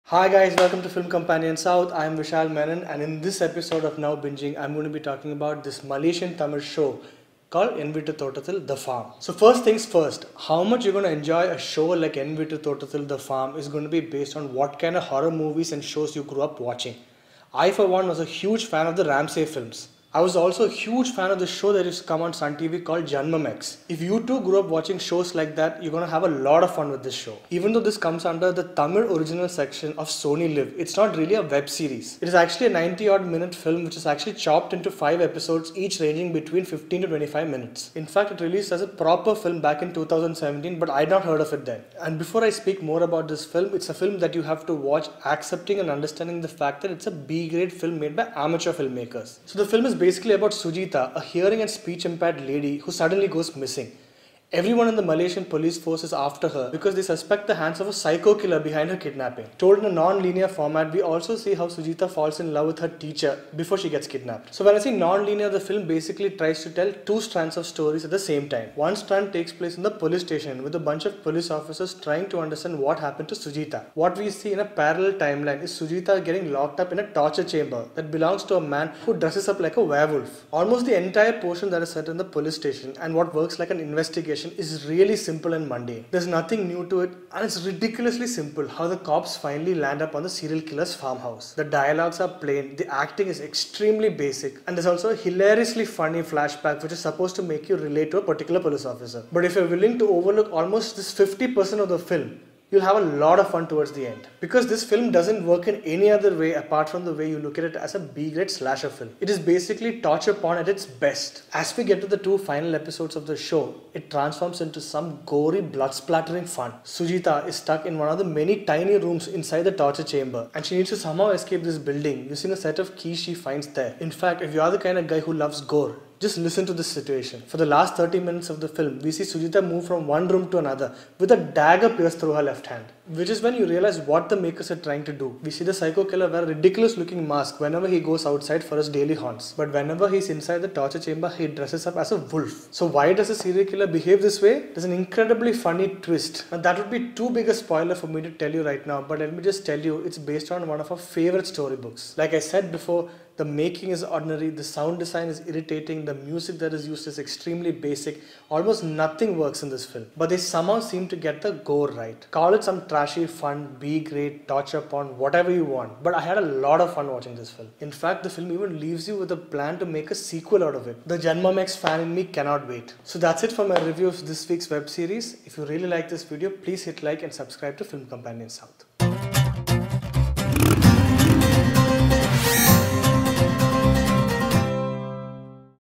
Hi guys, welcome to Film Companion South. I am Vishal Menon, and in this episode of Now Bingeing, I'm going to be talking about this Malaysian Tamil show called Veettu Thottathil, The Farm. So first things first, how much you're going to enjoy a show like Veettu Thottathil, The Farm is going to be based on what kind of horror movies and shows you grew up watching. I for one was a huge fan of the Ramsay films. I was also a huge fan of the show that used to come on Sun TV called Janmamex. If you too grew up watching shows like that, you're gonna have a lot of fun with this show. Even though this comes under the Tamil original section of Sony Liv, it's not really a web series. It is actually a 90-odd minute film which is actually chopped into 5 episodes, each ranging between 15 to 25 minutes. In fact, it released as a proper film back in 2017, but I'd not heard of it then. And before I speak more about this film, it's a film that you have to watch accepting and understanding the fact that it's a B-grade film made by amateur filmmakers. So the film is basically about Sujita, a hearing and speech impaired lady who suddenly goes missing. Everyone in the Malaysian police force is after her because they suspect the hands of a psycho killer behind her kidnapping. Told in a non-linear format, we also see how Sujita falls in love with her teacher before she gets kidnapped. So when I say non-linear, the film basically tries to tell two strands of stories at the same time. One strand takes place in the police station with a bunch of police officers trying to understand what happened to Sujita. What we see in a parallel timeline is Sujita getting locked up in a torture chamber that belongs to a man who dresses up like a werewolf. Almost the entire portion that is set in the police station and what works like an investigation is really simple and mundane. There's nothing new to it, and it's ridiculously simple how the cops finally land up on the serial killer's farmhouse. The dialogues are plain, the acting is extremely basic, and there's also a hilariously funny flashback which is supposed to make you relate to a particular police officer. But if you're willing to overlook almost this 50% of the film, you'll have a lot of fun towards the end. Because this film doesn't work in any other way apart from the way you look at it as a B-grade slasher film. It is basically torture porn at its best. As we get to the 2 final episodes of the show, it transforms into some gory, blood-splattering fun. Sujita is stuck in one of the many tiny rooms inside the torture chamber, and she needs to somehow escape this building using a set of keys she finds there. In fact, if you are the kind of guy who loves gore, just listen to this situation. For the last 30 minutes of the film, we see Sujita move from one room to another with a dagger pierced through her left hand. Which is when you realize what the makers are trying to do. We see the psycho killer wear a ridiculous looking mask whenever he goes outside for his daily haunts. But whenever he's inside the torture chamber, he dresses up as a wolf. So why does a serial killer behave this way? There's an incredibly funny twist. Now that would be too big a spoiler for me to tell you right now, but let me just tell you, it's based on one of our favorite storybooks. Like I said before, the making is ordinary, the sound design is irritating, the music that is used is extremely basic, almost nothing works in this film. But they somehow seem to get the gore right. Call it some trashy, fun, B-grade, torture porn, whatever you want. But I had a lot of fun watching this film. In fact, the film even leaves you with a plan to make a sequel out of it. The Janmamex fan in me cannot wait. So that's it for my review of this week's web series. If you really like this video, please hit like and subscribe to Film Companion South.